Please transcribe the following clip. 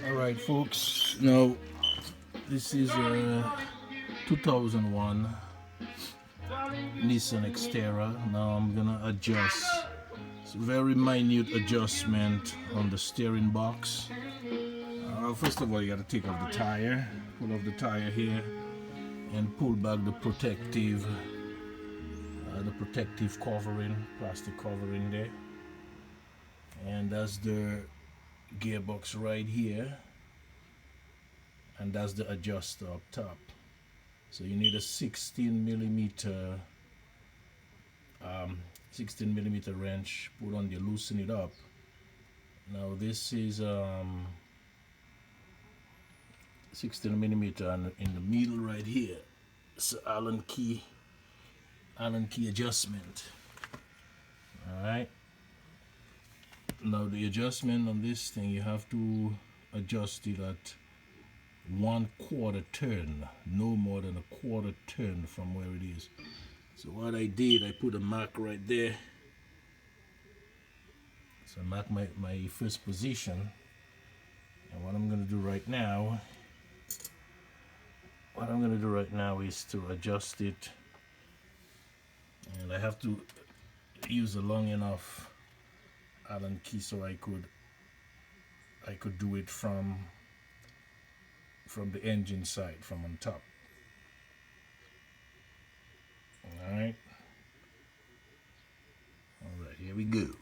Alright folks, now this is a 2001 Nissan Xterra. Now I'm gonna adjust. It's a very minute adjustment on the steering box. First of all, you gotta take off the tire. Pull off the tire here and pull back the protective covering, plastic covering there. And that's the gearbox right here, and that's the adjuster up top. So you need a 16 millimeter wrench. Put on there, loosen it up. Now this is 16 millimeter, and in the middle right here, it's Allen key adjustment. All right. Now the adjustment on this thing, you have to adjust it at 1/4 turn, no more than a 1/4 turn from where it is. So what I did, I put a mark right there. So mark my first position. And what I'm going to do right now, is to adjust it, and I have to use a long enough Allen key so I could do it from the engine side, from on top. All right, here we go.